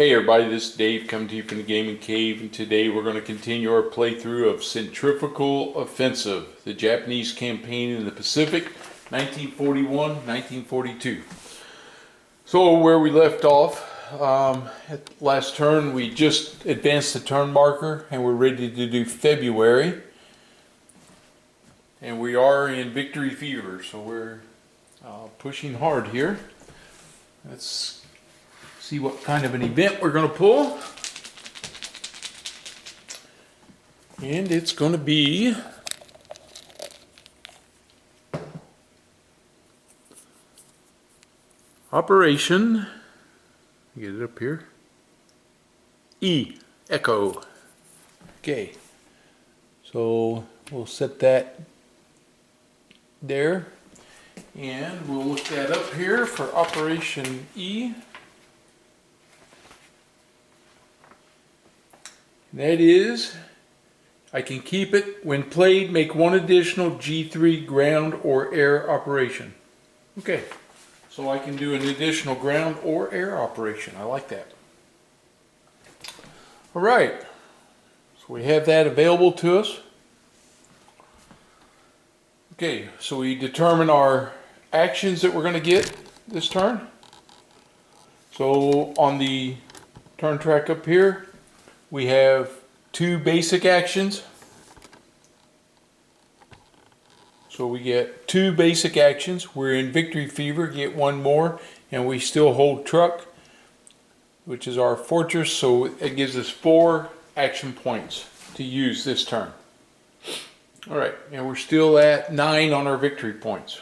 Hey everybody, this is Dave coming to you from the Gaming Cave, and today we're going to continue our playthrough of Centrifugal Offensive, the Japanese campaign in the Pacific, 1941-1942. So where we left off, at last turn we just advanced the turn marker and we're ready to do February. And we are in victory fever, so we're pushing hard here. Let's see what kind of an event we're going to pull. And it's going to be Operation, get it up here, E, Echo. Okay, so we'll set that there, and we'll look that up here for Operation E. That is, I can keep it. When played, make one additional G3 ground or air operation. Okay, so I can do an additional ground or air operation. I like that. All right, so we have that available to us. Okay, so we determine our actions that we're going to get this turn. So on the turn track up here, we have two basic actions. So we get two basic actions. We're in victory fever, get one more, and we still hold truck, which is our fortress, so it gives us 4 action points to use this turn. Alright, and we're still at 9 on our victory points.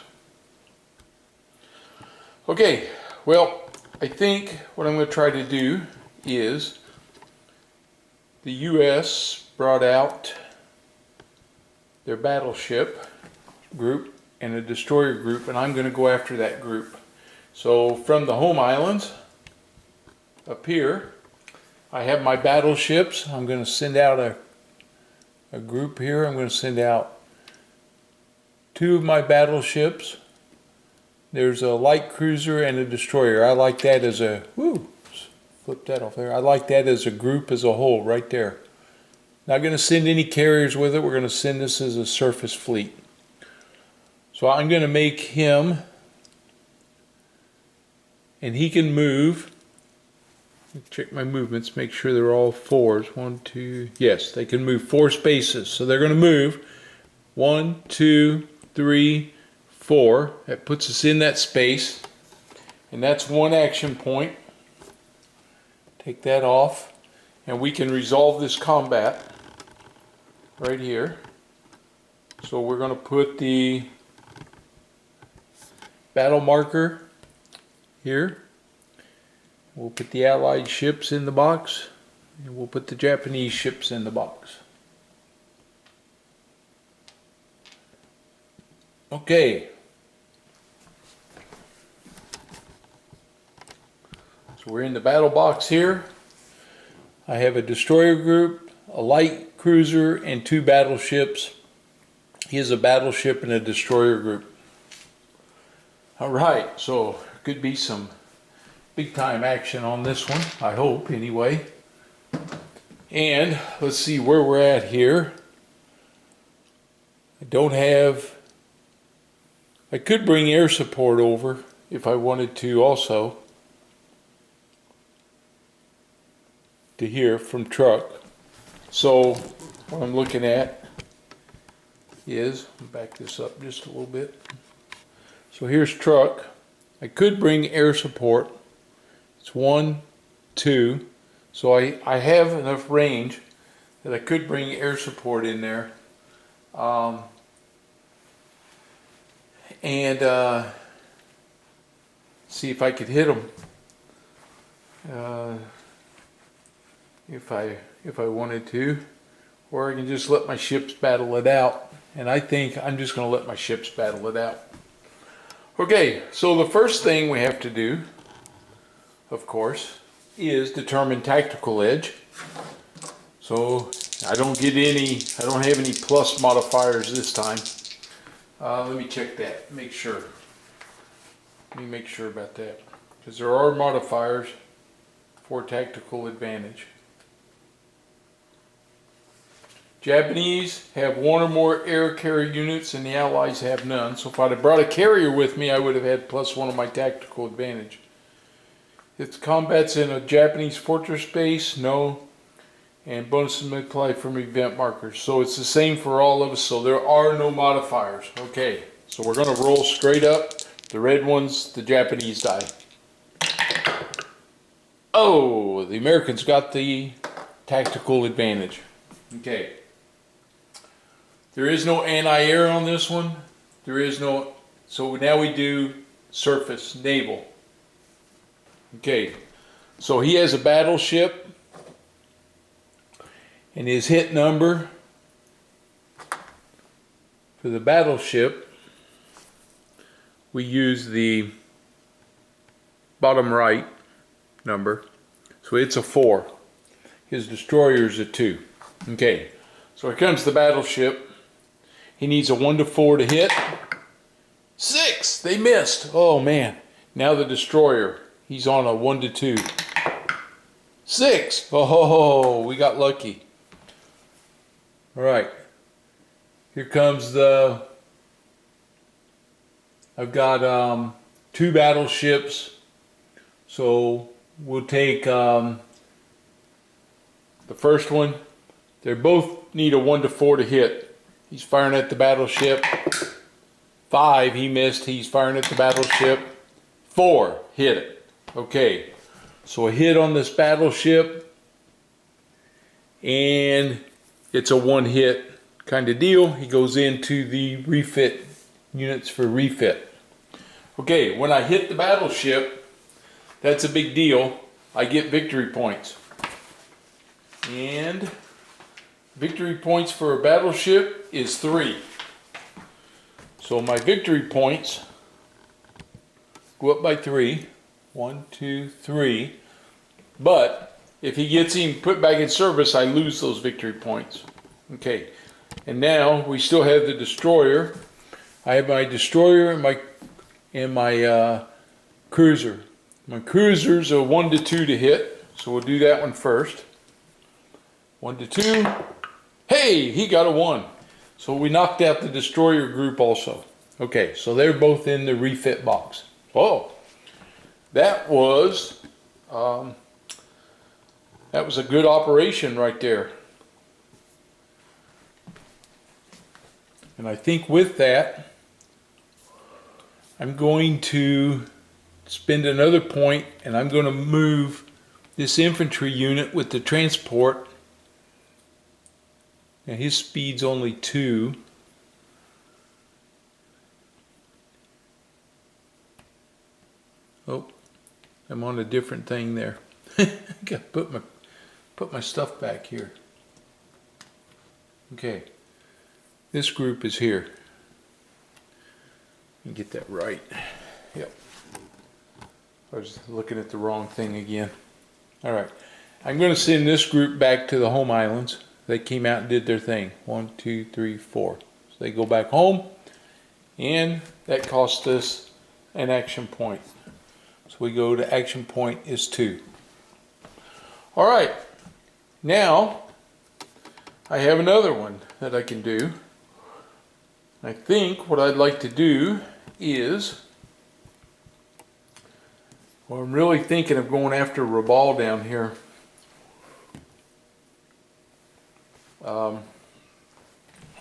Okay, well, I think what I'm going to try to do is, the U.S. brought out their battleship group and a destroyer group, and I'm going to go after that group. So from the home islands up here, I have my battleships. I'm going to send out a group here. I'm going to send out 2 of my battleships. There's a light cruiser and a destroyer. I like that as a, flip that off there. I like that as a group as a whole right there. Not going to send any carriers with it. We're going to send this as a surface fleet. So I'm going to make him, and he can move. Check my movements, make sure they're all 4s. 1, 2, yes, they can move 4 spaces. So they're going to move 1, 2, 3, 4. That puts us in that space, and that's 1 action point. Take that off, and we can resolve this combat right here. So we're going to put the battle marker here. We'll put the Allied ships in the box, and we'll put the Japanese ships in the box. Okay. So we're in the battle box here. I have a destroyer group, a light cruiser, and 2 battleships. He has a battleship and a destroyer group. Alright, so could be some big time action on this one, I hope anyway. And let's see where we're at here. I could bring air support over if I wanted to also. To here from truck. So what I'm looking at is, back this up just a little bit. So here's truck. I could bring air support. It's 1, 2. So I have enough range that I could bring air support in there. And see if I could hit them. If I wanted to, or I can just let my ships battle it out, and I think I'm just going to let my ships battle it out. Okay, so the first thing we have to do, of course, is determine tactical edge. So I don't have any plus modifiers this time. Let me check that, make sure. Let me make sure about that, because there are modifiers for tactical advantage. Japanese have one or more air carrier units and the Allies have none. So if I'd have brought a carrier with me, I would have had +1 on my tactical advantage. If combats in a Japanese fortress base, no. And bonuses may apply from event markers. So it's the same for all of us, so there are no modifiers. Okay, so we're going to roll straight up. The red one's the Japanese die. Oh, the Americans got the tactical advantage. Okay. There is no anti-air on this one. There is no, so now we do surface, naval. Okay, so he has a battleship, and his hit number for the battleship, we use the bottom right number, so it's a 4. His destroyer is a 2. Okay, so here comes the battleship. He needs a 1 to 4 to hit. 6! They missed. Oh man. Now the destroyer. He's on a 1 to 2. 6! Oh, we got lucky. Alright. Here comes the... I've got 2 battleships. So we'll take the first one. They both need a 1 to 4 to hit. He's firing at the battleship. 5, he missed. He's firing at the battleship. 4, hit it. Okay, so a hit on this battleship, and it's a 1 hit kind of deal. He goes into the refit units for refit. Okay, when I hit the battleship, that's a big deal. I get victory points. And victory points for a battleship is 3. So my victory points go up by 3. 1, 2, 3. But if he gets him put back in service, I lose those victory points. Okay. And now we still have the destroyer. I have my destroyer and my cruiser. My cruiser's a 1 to 2 to hit. So we'll do that one first. 1 to 2. Hey, he got a 1. So we knocked out the destroyer group also. Okay, so they're both in the refit box. Oh, that was a good operation right there. And I think with that, I'm going to spend another point, and I'm going to move this infantry unit with the transport. Now his speed's only 2. Oh, I'm on a different thing there. I got to put my stuff back here. Okay, this group is here. Let me get that right. Yep. I was looking at the wrong thing again. All right, I'm going to send this group back to the home islands. They came out and did their thing. 1, 2, 3, 4. So they go back home, and that cost us an action point. So we go to action point is 2. All right, now I have another one that I can do. I think what I'd like to do is, well, I'm really thinking of going after Rabaul down here. I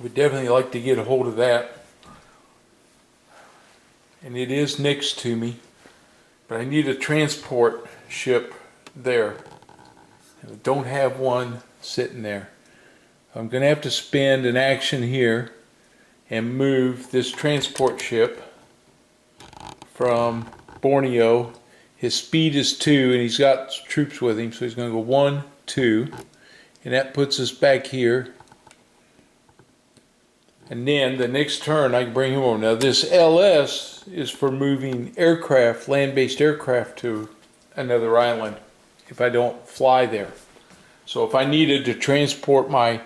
would definitely like to get a hold of that. And it is next to me. But I need a transport ship there. And I don't have one sitting there. I'm going to have to spend an action here and move this transport ship from Borneo. His speed is 2 and he's got troops with him, so he's going to go 1, 2, and that puts us back here. And then the next turn I can bring him over. Now this LS is for moving aircraft, land-based aircraft, to another island if I don't fly there. So if I needed to transport my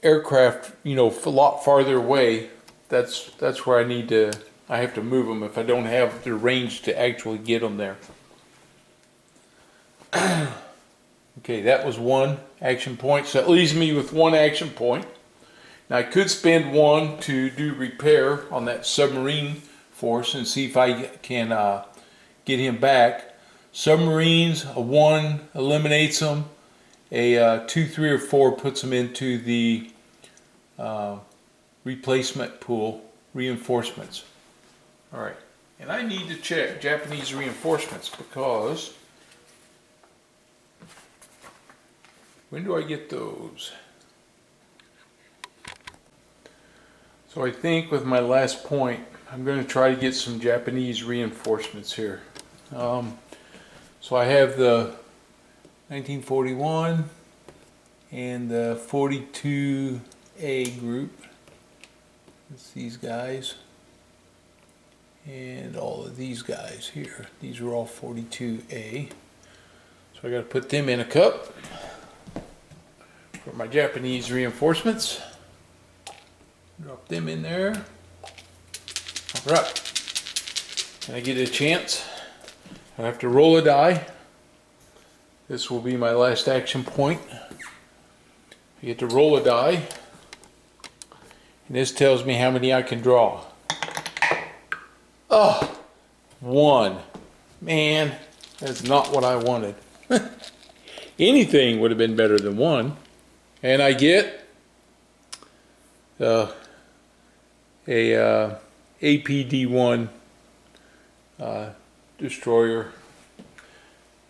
aircraft, you know, a lot farther away, that's where I have to move them if I don't have the range to actually get them there. Okay, that was one action point, so that leaves me with one action point. Now I could spend one to do repair on that submarine force and see if I can get him back. Submarines, a 1 eliminates them, a 2, 3, or 4 puts them into the replacement pool, reinforcements. Alright, and I need to check Japanese reinforcements because when do I get those? So I think with my last point, I'm going to try to get some Japanese reinforcements here. So I have the 1941 and the 42A group. It's these guys. And all of these guys here. These are all 42A. So I got to put them in a cup for my Japanese reinforcements. Drop them in there. All right. Can I get a chance? I have to roll a die. This will be my last action point. I get to roll a die. And this tells me how many I can draw. Oh, 1. Man, that's not what I wanted. Anything would have been better than 1. And I get a APD-1 destroyer.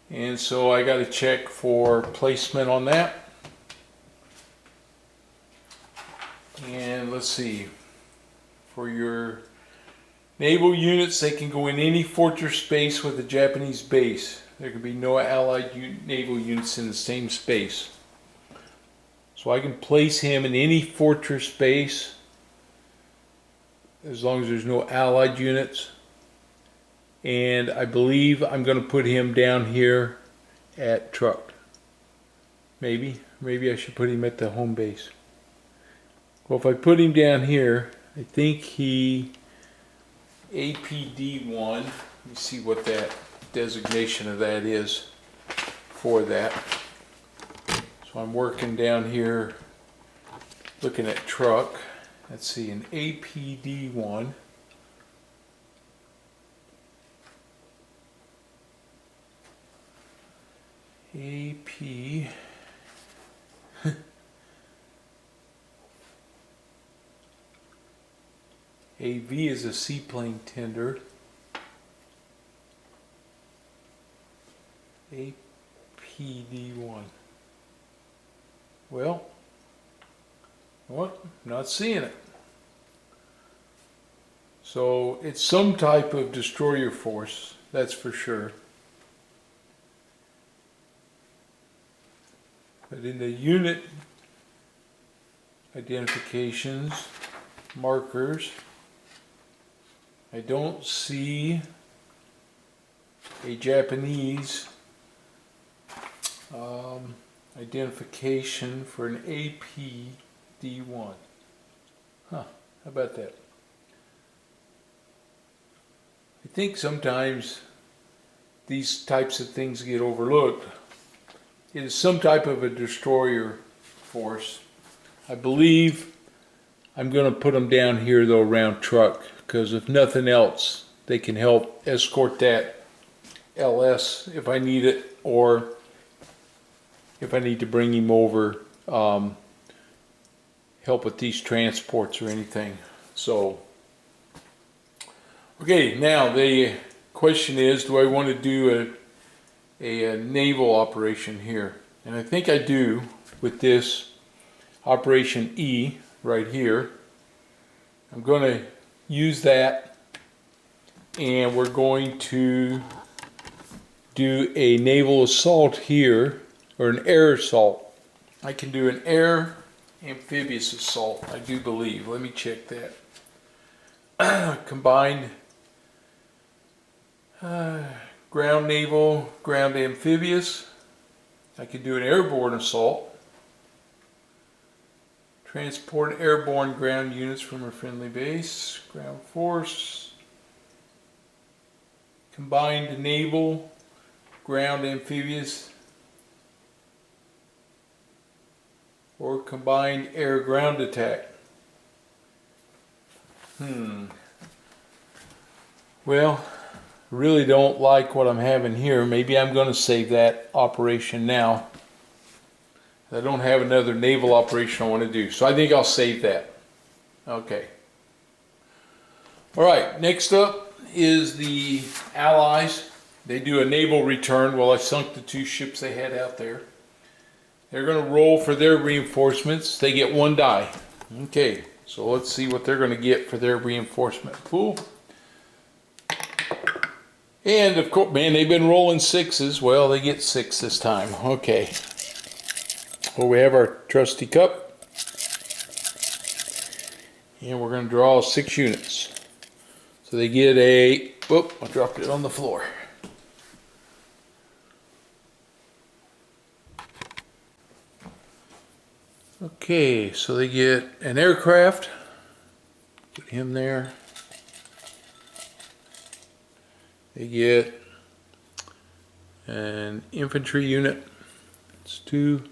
And so I got to check for placement on that. And let's see, for your naval units, they can go in any fortress space with a Japanese base. There can be no allied naval units in the same space. So I can place him in any fortress base as long as there's no allied units. And I believe I'm going to put him down here at Truck. Maybe I should put him at the home base. Well, if I put him down here, I think he APD-1. Let me see what that designation of that is for that. So I'm working down here looking at Truck. Let's see, an APD-1. AP AV is a seaplane tender. APD-1. Well, what? Not seeing it. So it's some type of destroyer force, that's for sure. But in the unit identifications, markers, I don't see a Japanese identification for an APD-1. Huh, how about that? I think sometimes these types of things get overlooked. It is some type of a destroyer force. I believe I'm going to put them down here though around Truck, because if nothing else, they can help escort that LS if I need it, or if I need to bring him over, help with these transports or anything. So, okay, now the question is, do I want to do a naval operation here? And I think I do with this Operation E right here. I'm going to use that, and we're going to do a naval assault here, or an air assault. I can do an air amphibious assault, I do believe. Let me check that. Combined ground naval, ground amphibious. I can do an airborne assault. Transport airborne ground units from a friendly base. Ground force. Combined naval, ground amphibious or combined air-ground attack. Well, really don't like what I'm having here. Maybe I'm going to save that operation now. I don't have another naval operation I want to do, so I think I'll save that. Okay. All right, next up is the Allies. They do a naval return. Well, I sunk the 2 ships they had out there. They're going to roll for their reinforcements. They get 1 die. Okay, so let's see what they're going to get for their reinforcement pool. And of course, man, they've been rolling 6s. Well, they get 6 this time. Okay. Well, we have our trusty cup. And we're going to draw 6 units. So they get a, whoop, I dropped it on the floor. Okay, so they get an aircraft. Put him there. They get an infantry unit. It's 2.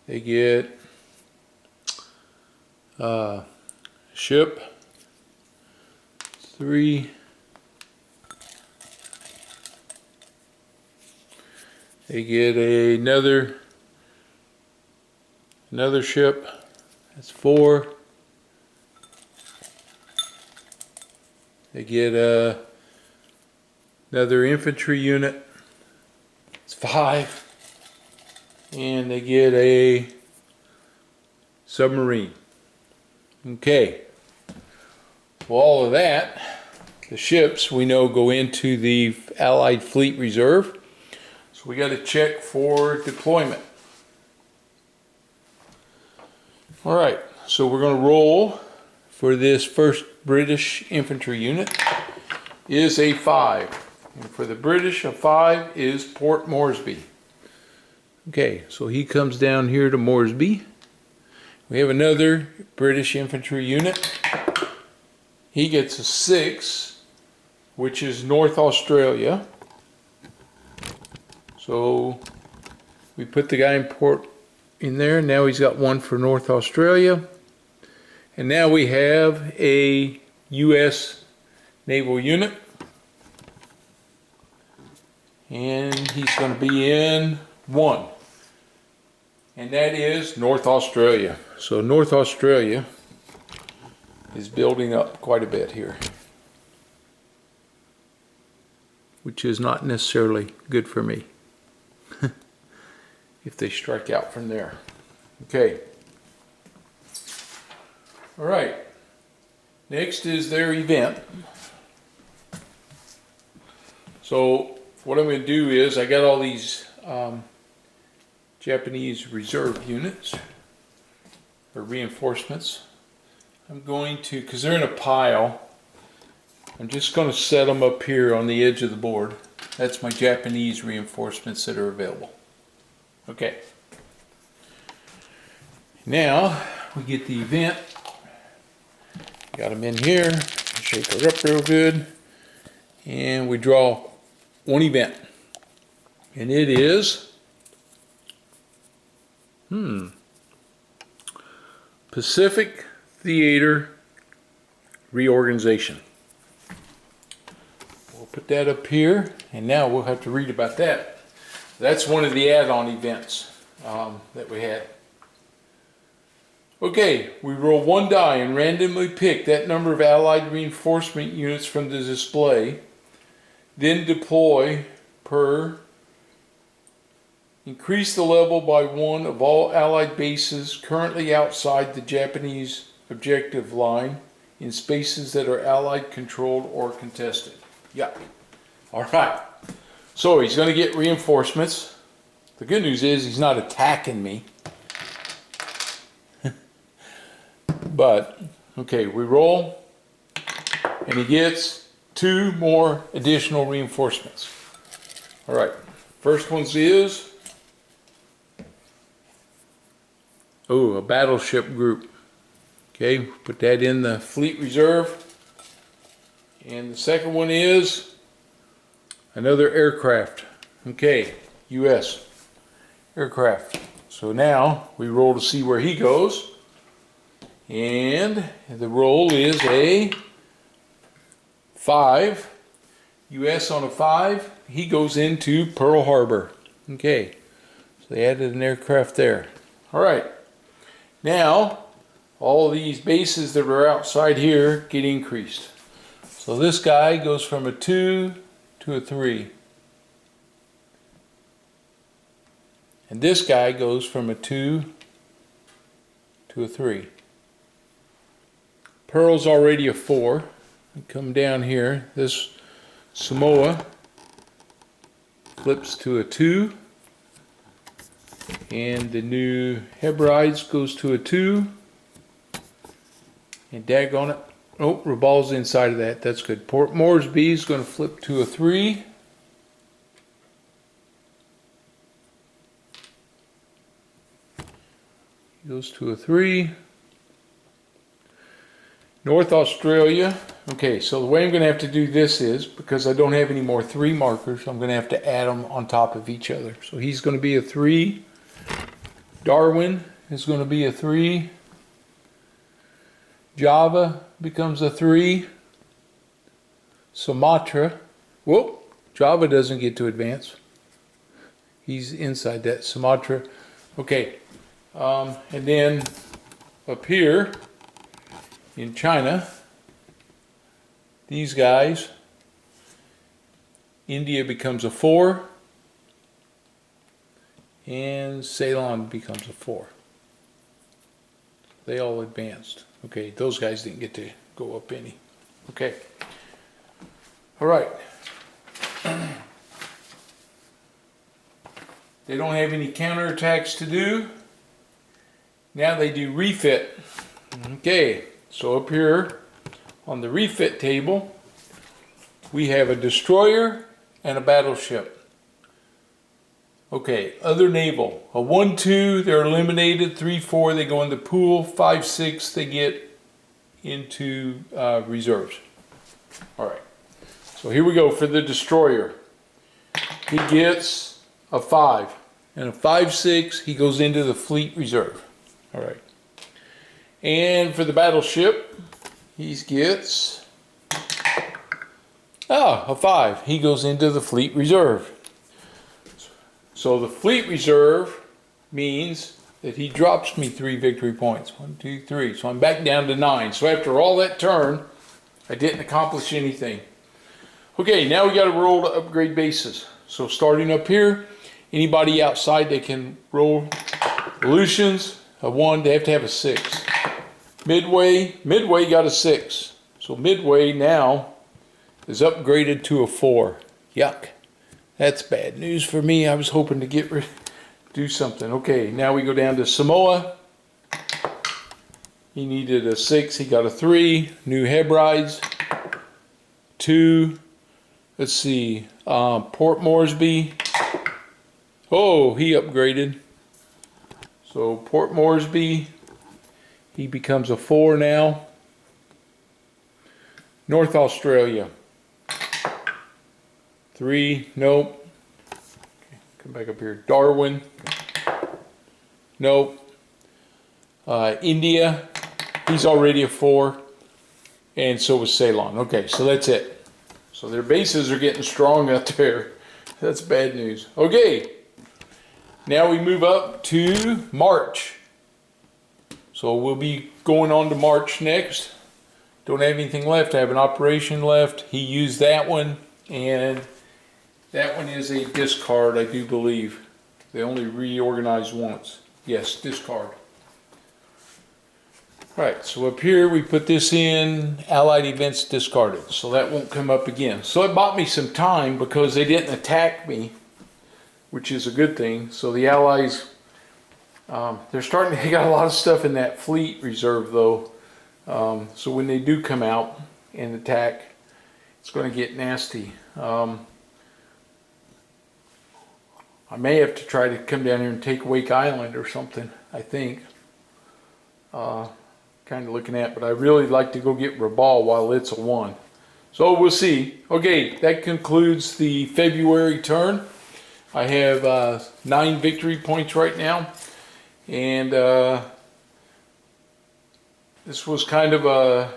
They get a ship. 3. They get another ship. That's 4. They get another infantry unit. It's 5. And they get a submarine. Okay. Well, all of that, the ships we know go into the Allied Fleet Reserve. So we got to check for deployment. All right, so we're going to roll for this first British infantry unit is a 5. And for the British, a 5 is Port Moresby. Okay, so he comes down here to Moresby. We have another British infantry unit. He gets a 6, which is North Australia. So we put the guy in port in there. Now he's got 1 for North Australia. And now we have a U.S. naval unit. And he's going to be in 1. And that is North Australia. So North Australia is building up quite a bit here, which is not necessarily good for me if they strike out from there. Okay. All right. Next is their event. So what I'm going to do is I got all these Japanese reserve units or reinforcements. I'm going to, because they're in a pile, I'm just going to set them up here on the edge of the board. That's my Japanese reinforcements that are available. Okay. Now we get the event. Got them in here. Shake her up real good. And we draw 1 event. And it is Pacific Theater Reorganization. We'll put that up here, and now we'll have to read about that. That's one of the add-on events that we had. Okay, we roll 1 die and randomly pick that number of Allied reinforcement units from the display, then deploy per increase the level by 1 of all Allied bases currently outside the Japanese objective line in spaces that are Allied controlled or contested. Yuck. All right. So he's going to get reinforcements. The good news is he's not attacking me. But, okay, we roll, and he gets 2 more additional reinforcements. All right. First one is, a battleship group. Okay, put that in the Fleet Reserve. And the second one is another aircraft. Okay, U.S. aircraft. So now we roll to see where he goes. And the roll is a 5. US on a 5. He goes into Pearl Harbor. Okay. So they added an aircraft there. All right. Now, all these bases that are outside here get increased. So this guy goes from a 2 to a 3. And this guy goes from a 2 to a 3. Pearl's already a 4. We come down here. This Samoa flips to a 2. And the new Hebrides goes to a 2. And daggone it. Oh, Rabal's inside of that. That's good. Port Moresby is going to flip to a 3. Goes to a 3. North Australia. Okay, so the way I'm going to have to do this is, because I don't have any more 3 markers, I'm going to have to add them on top of each other. So he's going to be a 3. Darwin is going to be a 3. Java becomes a 3. Sumatra. Whoop, Java doesn't get to advance. He's inside that. Sumatra. Okay. And then up here in China, these guys, India becomes a 4, and Ceylon becomes a 4. They all advanced. Okay, those guys didn't get to go up any. Okay. All right. They don't have any counterattacks to do. Now they do refit. Okay, so up here on the refit table, we have a destroyer and a battleship. Okay, other naval. A 1-2, they're eliminated. 3-4, they go in the pool. 5-6, they get into reserves. All right, so here we go for the destroyer. He gets a 5. And a 5-6, he goes into the fleet reserve. All right. And for the battleship, he gets a 5. He goes into the fleet reserve. So the fleet reserve means that he drops me 3 victory points. 1, 2, 3. So I'm back down to 9. So after all that turn, I didn't accomplish anything. Okay, now we got to roll to upgrade bases. So starting up here, anybody outside that can roll Aleutians, a 1, they have to have a 6. Midway got a 6. So Midway now is upgraded to a 4. Yuck. That's bad news for me. I was hoping to do something. Okay, now we go down to Samoa. He needed a 6. He got a 3. New Hebrides. 2. Let's see. Port Moresby. Oh, he upgraded. So Port Moresby, he becomes a 4 now. North Australia. 3, nope. Okay, come back up here. Darwin. Nope. India, he's already a 4. And so was Ceylon. Okay, so that's it. So their bases are getting strong out there. That's bad news. Okay. Now we move up to March. So we'll be going on to March next. Don't have anything left. I have an operation left. He used that one, and that one is a discard, I do believe. They only reorganize once. Yes, discard. Right, so up here we put this in, Allied events discarded. So that won't come up again. So it bought me some time because they didn't attack me, which is a good thing. So the Allies, they got a lot of stuff in that fleet reserve though. So when they do come out and attack, it's going to get nasty. I may have to try to come down here and take Wake Island or something, I think. Kind of looking at, but I really like to go get Rabaul while it's a 1. So we'll see. Okay, that concludes the February turn. I have 9 victory points right now, and this was kind of a.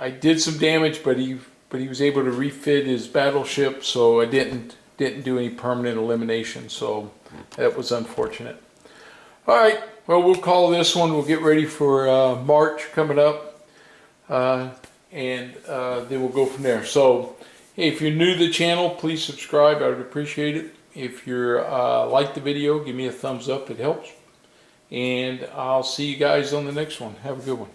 I did some damage, but he was able to refit his battleship, so I didn't do any permanent elimination. So that was unfortunate. All right, well, we'll call this one. We'll get ready for March coming up, and then we'll go from there. So, hey, if you're new to the channel, please subscribe. I would appreciate it. If you're like the video, give me a thumbs up. It helps. And I'll see you guys on the next one. Have a good one.